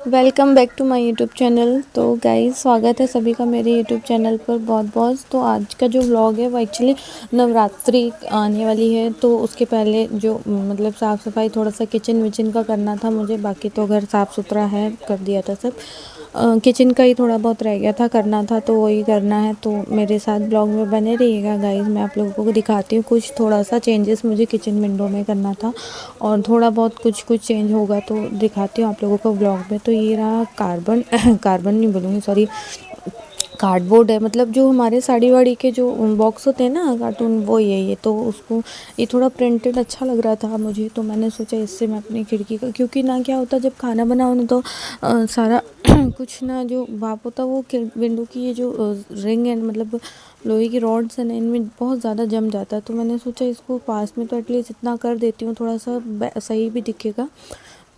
Welcome back to my YouTube channel. तो guys, स्वागत है सभी का मेरे यूट्यूब चैनल पर बहुत बहुत। तो आज का जो व्लॉग है वो एक्चुअली नवरात्रि आने वाली है, तो उसके पहले जो मतलब साफ़ सफाई थोड़ा सा किचन विचन का करना था मुझे। बाकी तो घर साफ़ सुथरा है, कर दिया था सब। किचन का ही थोड़ा बहुत रह गया था करना था, तो वही करना है। तो मेरे साथ ब्लॉग में बने रहिएगा गाइस। मैं आप लोगों को दिखाती हूँ कुछ थोड़ा सा चेंजेस मुझे किचन विंडो में करना था, और थोड़ा बहुत कुछ कुछ चेंज होगा तो दिखाती हूँ आप लोगों को ब्लॉग में। तो ये रहा कार्बन कार्बन नहीं बोलूँगी, सॉरी, कार्डबोर्ड है। मतलब जो हमारे साड़ी वाड़ी के जो बॉक्स होते हैं ना कार्टून, वो ये तो उसको ये थोड़ा प्रिंटेड अच्छा लग रहा था मुझे, तो मैंने सोचा इससे मैं अपनी खिड़की का, क्योंकि ना क्या होता जब खाना बनाओ ना तो सारा कुछ ना जो भाप होता वो विंडो की ये जो रिंग है, मतलब लोहे की रॉड्स है ना, इनमें बहुत ज़्यादा जम जाता है। तो मैंने सोचा इसको पास में तो एटलीस्ट इतना कर देती हूँ, थोड़ा सा सही भी दिखेगा।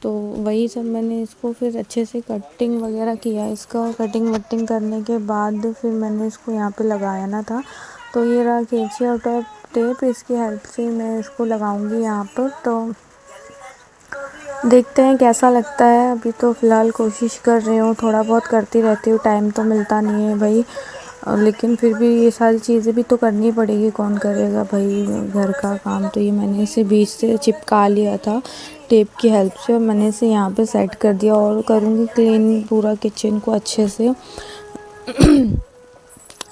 तो वही सब मैंने इसको फिर अच्छे से कटिंग वगैरह किया इसका। कटिंग वटिंग करने के बाद फिर मैंने इसको यहाँ पे लगाया ना था। तो ये रहा कैंची और टेप, इसकी हेल्प से मैं इसको लगाऊंगी यहाँ पर। तो देखते हैं कैसा लगता है। अभी तो फ़िलहाल कोशिश कर रही हूँ, थोड़ा बहुत करती रहती हूँ, टाइम तो मिलता नहीं है भाई। लेकिन फिर भी ये सारी चीज़ें भी तो करनी पड़ेगी, कौन करेगा भाई घर का काम। तो ये मैंने इसे बीच से चिपका लिया था टेप की हेल्प से, और मैंने इसे यहाँ पे सेट कर दिया। और करूँगी क्लीन पूरा किचन को अच्छे से।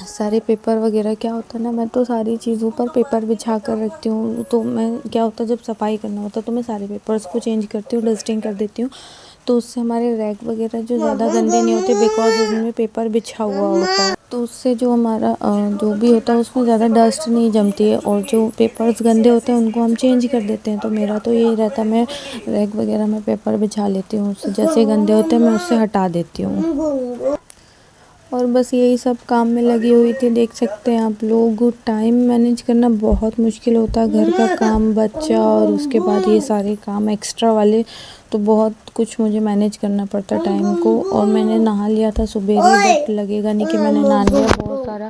सारे पेपर वगैरह, क्या होता है ना, मैं तो सारी चीज़ों पर पेपर बिछा कर रखती हूँ। तो मैं क्या होता है जब सफाई करना होता है तो मैं सारे पेपर्स को चेंज करती हूँ, डस्टिंग कर देती हूँ। तो उससे हमारे रैक वगैरह जो ज़्यादा गंदे नहीं होते, बिकॉज उनमें पेपर बिछा हुआ होता है। तो उससे जो हमारा जो भी होता है उसमें ज़्यादा डस्ट नहीं जमती है, और जो पेपर्स गंदे होते हैं उनको हम चेंज कर देते हैं। तो मेरा तो यही रहता है, मैं रैक वगैरह में पेपर बिछा लेती हूँ, उससे जैसे गंदे होते हैं मैं उससे हटा देती हूँ। और बस यही सब काम में लगी हुई थी। देख सकते हैं आप लोग, टाइम मैनेज करना बहुत मुश्किल होता है। घर का काम, बच्चा, और उसके बाद ये सारे काम एक्स्ट्रा वाले, तो बहुत कुछ मुझे मैनेज करना पड़ता है टाइम को। और मैंने नहा लिया था सुबह ही, बट लगेगा नहीं कि मैंने नहा लिया। बहुत सारा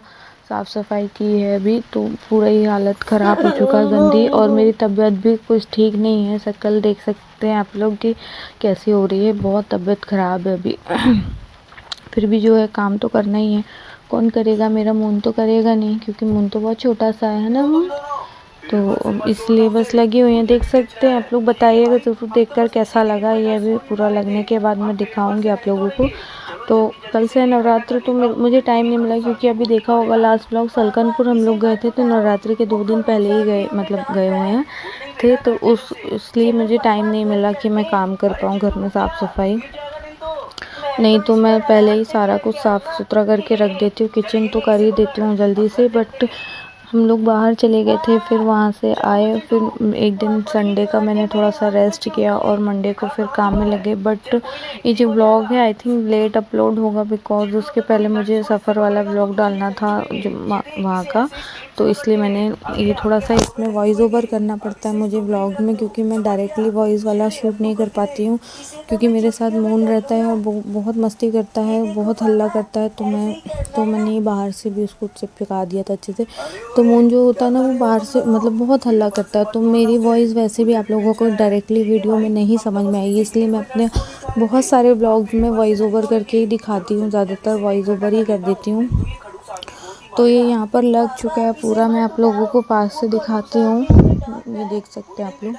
साफ़ सफाई की है अभी, तो पूरा ही हालत ख़राब हो चुका है, गंदी। और मेरी तबीयत भी कुछ ठीक नहीं है। शक्ल देख सकते हैं आप लोग कि कैसी हो रही है, बहुत तबीयत ख़राब है अभी। फिर भी जो है काम तो करना ही है। कौन करेगा, मेरा मून तो करेगा नहीं, क्योंकि मून तो बहुत छोटा सा है ना मून। तो इसलिए बस लगी हुई हैं। देख सकते हैं आप लोग, बताइएगा ज़रूर देखकर कैसा लगा। ये अभी पूरा लगने के बाद मैं दिखाऊंगी आप लोगों को। तो कल से नवरात्र, तो मुझे टाइम नहीं मिला, क्योंकि अभी देखा होगा लास्ट ब्लॉग सलकनपुर हम लोग गए थे, तो नवरात्रि के 2 दिन पहले ही गए, मतलब गए हुए हैं थे। तो इसलिए मुझे टाइम नहीं मिला कि मैं काम कर पाऊँ घर में साफ़ सफाई। नहीं तो मैं पहले ही सारा कुछ साफ़ सुथरा करके रख देती हूँ। किचन तो कर ही देती हूँ जल्दी से, बट हम लोग बाहर चले गए थे, फिर वहाँ से आए। फिर एक दिन संडे का मैंने थोड़ा सा रेस्ट किया, और मंडे को फिर काम में लगे। बट ये जो व्लॉग है आई थिंक लेट अपलोड होगा, बिकॉज उसके पहले मुझे सफ़र वाला व्लॉग डालना था जो वहाँ का। तो इसलिए मैंने ये थोड़ा सा इसमें वॉइस ओवर करना पड़ता है मुझे व्लॉग में, क्योंकि मैं डायरेक्टली वॉइस वाला शूट नहीं कर पाती हूँ, क्योंकि मेरे साथ मून रहता है और बहुत मस्ती करता है, बहुत हल्ला करता है। तो मैंने बाहर से भी उसको चिपका दिया था अच्छे से। तो मून जो होता है ना, वो बाहर से मतलब बहुत हल्ला करता है। तो मेरी वॉइस वैसे भी आप लोगों को डायरेक्टली वीडियो में नहीं समझ में आएगी, इसलिए मैं अपने बहुत सारे व्लॉग्स में वॉइस ओवर करके ही दिखाती हूँ, ज़्यादातर वॉइस ओवर ही कर देती हूँ। तो ये यहाँ पर लग चुका है पूरा। मैं आप लोगों को पास से दिखाती हूँ, ये देख सकते हैं आप लोग।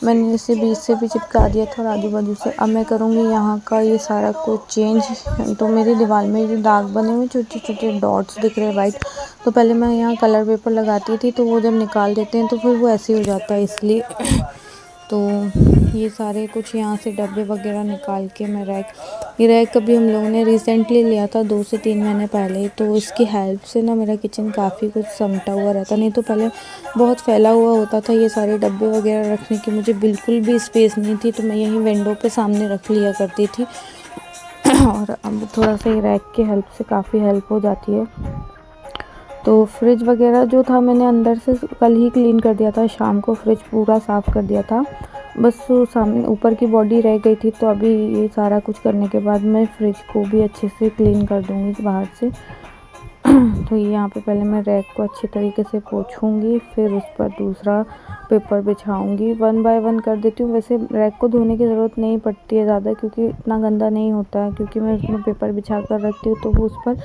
मैंने इसे बीच से भी चिपका दिया था और आजू बाजू से। अब मैं करूँगी यहाँ का ये सारा कुछ चेंज। तो मेरी दीवार में जो दाग बने हुए, छोटे छोटे डॉट्स दिख रहे हैं वाइट, तो पहले मैं यहाँ कलर पेपर लगाती थी, तो वो जब निकाल देते हैं तो फिर वो ऐसे ही हो जाता है, इसलिए। तो ये सारे कुछ यहाँ से डब्बे वगैरह निकाल के मैं ये रैक अभी हम लोगों ने रिसेंटली लिया था 2 से 3 महीने पहले ही। तो इसकी हेल्प से ना मेरा किचन काफ़ी कुछ समेटा हुआ रहता, नहीं तो पहले बहुत फैला हुआ होता था। ये सारे डब्बे वगैरह रखने की मुझे बिल्कुल भी स्पेस नहीं थी, तो मैं यहीं विंडो पे सामने रख लिया करती थी। और अब थोड़ा सा ये रैक की हेल्प से काफ़ी हेल्प हो जाती है। तो फ्रिज वगैरह जो था मैंने अंदर से कल ही क्लीन कर दिया था, शाम को फ्रिज पूरा साफ़ कर दिया था। बस सामने ऊपर की बॉडी रह गई थी, तो अभी ये सारा कुछ करने के बाद मैं फ्रिज को भी अच्छे से क्लीन कर दूँगी बाहर से। तो ये यहाँ पे पहले मैं रैक को अच्छी तरीके से पोंछूंगी, फिर उस पर दूसरा पेपर बिछाऊंगी। 1 बाय 1 कर देती हूँ। वैसे रैक को धोने की ज़रूरत नहीं पड़ती है ज़्यादा, क्योंकि इतना गंदा नहीं होता है, क्योंकि मैं उसमें पेपर बिछा कर रखती हूँ तो वो उस पर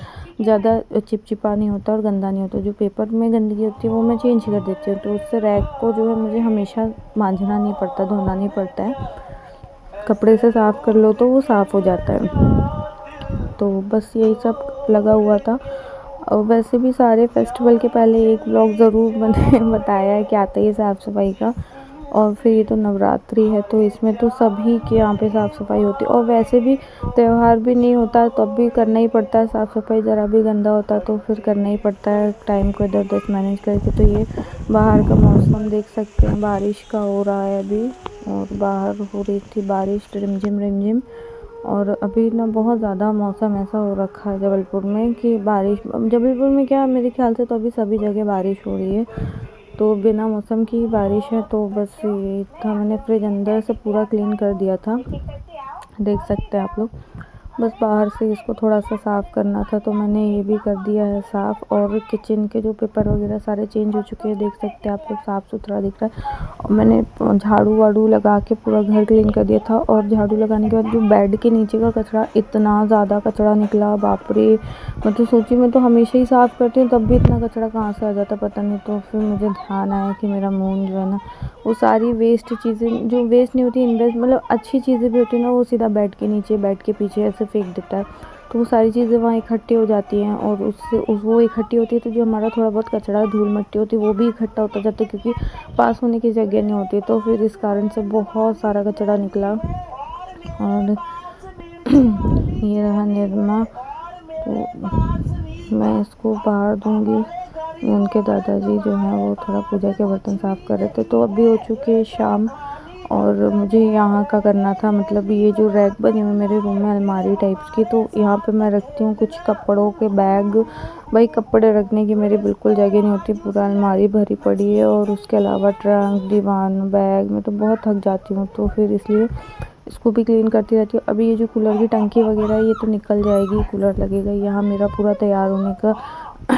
ज़्यादा चिपचिपा नहीं होता और गंदा नहीं होता। जो पेपर में गंदगी होती है वो मैं चेंज कर देती हूँ, तो उससे रैक को जो है मुझे हमेशा मांजना नहीं पड़ता, धोना नहीं पड़ता है। कपड़े से साफ़ कर लो तो वो साफ़ हो जाता है। तो बस यही सब लगा हुआ था। और वैसे भी सारे फेस्टिवल के पहले एक व्लॉग ज़रूर मैंने बताया है कि आता ही है साफ़ सफाई का। और फिर ये तो नवरात्रि है, तो इसमें तो सभी के यहाँ पे साफ़ सफाई होती है। और वैसे भी त्यौहार भी नहीं होता तब भी करना ही पड़ता है साफ़ सफाई। ज़रा भी गंदा होता है तो फिर करना ही पड़ता है, टाइम को इधर उधर मैनेज करके। तो ये बाहर का मौसम देख सकते हैं, बारिश का हो रहा है अभी, और बाहर हो रही थी बारिश रिमझिम रिमझिम। और अभी ना बहुत ज़्यादा मौसम ऐसा हो रखा है जबलपुर में कि बारिश, जबलपुर में क्या मेरे ख्याल से तो अभी सभी जगह बारिश हो रही है, तो बिना मौसम की ही बारिश है। तो बस ये था, मैंने फ्रिज अंदर से पूरा क्लीन कर दिया था, देख सकते हैं आप लोग। बस बाहर से इसको थोड़ा सा साफ़ करना था, तो मैंने ये भी कर दिया है साफ़। और किचन के जो पेपर वगैरह सारे चेंज हो चुके हैं, देख सकते हैं आप लोग, साफ़ सुथरा दिख रहा है। और मैंने झाड़ू वाड़ू लगा के पूरा घर क्लीन कर दिया था। और झाड़ू लगाने के बाद जो बेड के नीचे का कचरा, इतना ज़्यादा कचरा निकला, बाप रे। मैं तो सोची, मैं तो हमेशा ही साफ़ करती हूँ तब भी इतना कचरा कहाँ से आ जाता पता नहीं। तो फिर मुझे ध्यान आया कि मेरा मून जो है ना, वो सारी वेस्ट चीज़ें, जो वेस्ट नहीं होती, इन्वेस्ट मतलब अच्छी चीज़ें भी होती है ना, वो सीधा बेड के नीचे, बेड के पीछे ऐसे फेंक देता है। तो वो सारी चीज़ें वहाँ इकट्ठी हो जाती हैं, और उससे वो इकट्ठी होती है तो जो हमारा थोड़ा बहुत कचरा, धूल मिट्टी होती है, वो भी इकट्ठा होता जाता है, क्योंकि पास होने की जगह नहीं होती। तो फिर इस कारण से बहुत सारा कचरा निकला। और ये रहा निरमा, तो मैं इसको बाहर दूंगी। उनके दादाजी जो हैं वो थोड़ा पूजा के बर्तन साफ़ कर रहे थे। तो अभी हो चुकी है शाम, और मुझे यहाँ का करना था, मतलब ये जो रैक बनी हुई मेरे रूम में, अलमारी टाइप्स की, तो यहाँ पे मैं रखती हूँ कुछ कपड़ों के बैग। भाई कपड़े रखने की मेरी बिल्कुल जगह नहीं होती, पूरा अलमारी भरी पड़ी है। और उसके अलावा ट्रंक, दीवान, बैग, मैं तो बहुत थक जाती हूँ, तो फिर इसलिए इसको भी क्लीन करती रहती हूँ। अभी ये जो कूलर की टंकी वगैरह है ये तो निकल जाएगी, कूलर लगेगा। यहाँ मेरा पूरा तैयार होने का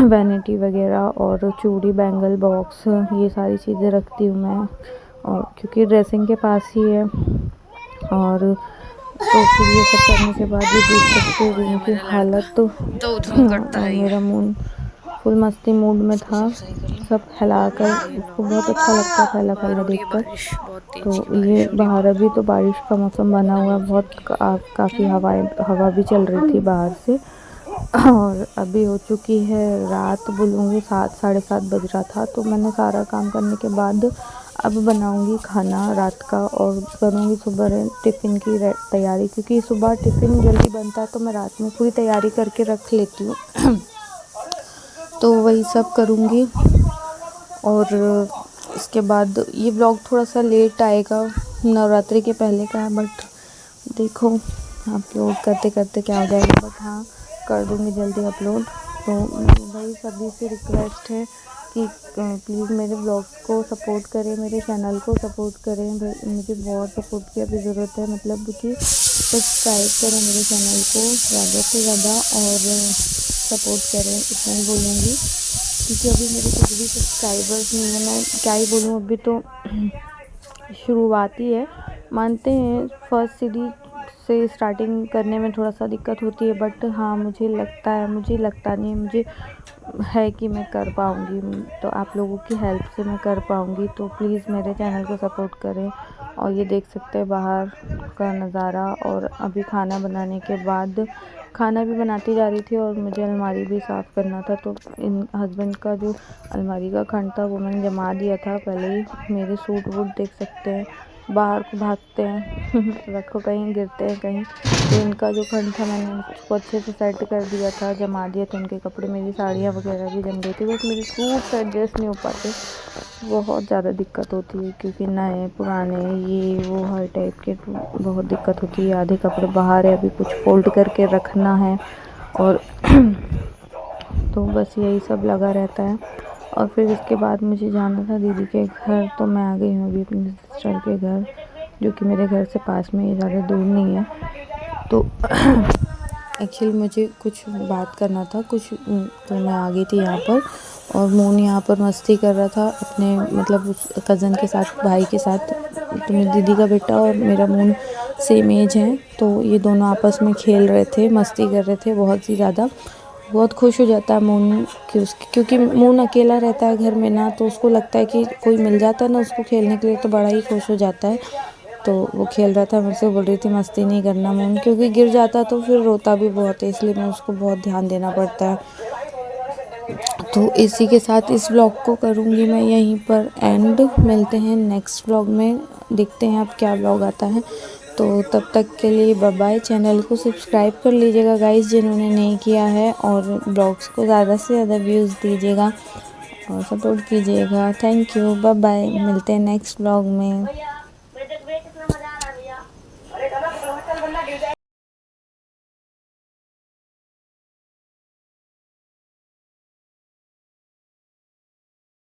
वैनिटी वगैरह और चूड़ी, बैंगल बॉक्स, ये सारी चीज़ें रखती हूँ मैं। और क्योंकि ड्रेसिंग के पास ही है। और तो फिर ये सब करने के बाद ये देख सकते हो रूम की हालत। तो और मेरा मूड फुल मस्ती मूड में था, सब हिलाकर, उसको बहुत अच्छा लगता है फैला फैला देखकर। तो ये बाहर अभी तो बारिश का मौसम बना हुआ है, बहुत काफ़ी हवा भी चल रही थी बाहर से। और अभी हो चुकी है रात, बोलूँगी 7 साढ़े 7 बज रहा था। तो मैंने सारा काम करने के बाद अब बनाऊँगी खाना रात का, और करूँगी सुबह टिफ़िन की तैयारी, क्योंकि सुबह टिफ़िन जल्दी बनता है तो मैं रात में पूरी तैयारी करके रख लेती हूँ। तो वही सब करूँगी। और इसके बाद ये ब्लॉग थोड़ा सा लेट आएगा, नवरात्रि के पहले का है, बट देखो अपलोड करते करते क्या हो जाएगा, बट हाँ कर दूँगी जल्दी अपलोड। तो भाई सभी से रिक्वेस्ट है कि प्लीज़ मेरे ब्लॉग्स को सपोर्ट करें, मेरे चैनल को सपोर्ट करें। मुझे बहुत सपोर्ट की अभी ज़रूरत है, मतलब कि सब्सक्राइब करें मेरे चैनल को ज़्यादा से ज़्यादा, और सपोर्ट करें, इतना ही बोलूँगी। क्योंकि अभी मेरे कुछ भी सब्सक्राइबर्स नहीं है, मैं क्या ही बोलूँ, अभी तो शुरुआती है। मानते हैं फर्स्ट सीढ़ी से स्टार्टिंग करने में थोड़ा सा दिक्कत होती है, बट हाँ मुझे लगता नहीं है, मुझे है कि मैं कर पाऊँगी। तो आप लोगों की हेल्प से मैं कर पाऊँगी। तो प्लीज़ मेरे चैनल को सपोर्ट करें। और ये देख सकते हैं बाहर का नज़ारा। और अभी खाना बनाने के बाद, खाना भी बनाती जा रही थी और मुझे अलमारी भी साफ़ करना था। तो इन हस्बैंड का जो अलमारी का खंड था वो मैंने जमा दिया था पहले ही। मेरे सूट वूट देख सकते हैं बाहर को भागते हैं रखो कहीं गिरते हैं कहीं। तो इनका जो खंड था मैंने उसको अच्छे से सेट कर दिया था, जमा दिया था उनके कपड़े। मेरी साड़ियाँ वगैरह भी जम गई थी, बस मेरे सूट एडजस्ट नहीं हो पाते, बहुत ज़्यादा दिक्कत होती है, क्योंकि नए पुराने ये वो हर टाइप के, तो बहुत दिक्कत होती है। आधे कपड़े बाहर है, अभी कुछ फोल्ड करके रखना है, और तो बस यही सब लगा रहता है। और फिर इसके बाद मुझे जाना था दीदी के घर, तो मैं आ गई हूँ अभी अपनी सिस्टर के घर, जो कि मेरे घर से पास में ही, ज़्यादा दूर नहीं है। तो एक्चुअली मुझे कुछ बात करना था कुछ, तो मैं आ गई थी यहाँ पर। और मून यहाँ पर मस्ती कर रहा था अपने मतलब उस कज़न के साथ, भाई के साथ। तो मेरी दीदी का बेटा और मेरा मून सेम एज है, तो ये दोनों आपस में खेल रहे थे, मस्ती कर रहे थे बहुत ही ज़्यादा। बहुत खुश हो जाता है मून क्योंकि मून अकेला रहता है घर में ना, तो उसको लगता है कि कोई मिल जाता है ना उसको खेलने के लिए, तो बड़ा ही खुश हो जाता है। तो वो खेल रहा था, मेरे से बोल रही थी मस्ती नहीं करना मून, क्योंकि गिर जाता तो फिर रोता भी बहुत है, इसलिए मैं उसको बहुत ध्यान देना पड़ता है। तो इसी के साथ इस व्लॉग को करूँगी मैं यहीं पर एंड। मिलते हैं नेक्स्ट व्लॉग में, देखते हैं अब क्या व्लॉग आता है। तो तब तक के लिए बाय बाय। चैनल को सब्सक्राइब कर लीजिएगा गाइस जिन्होंने नहीं किया है, और ब्लॉग्स को ज़्यादा से ज़्यादा व्यूज़ दीजिएगा और सपोर्ट कीजिएगा। Thank you, bye bye. मिलते हैं नेक्स्ट व्लॉग में।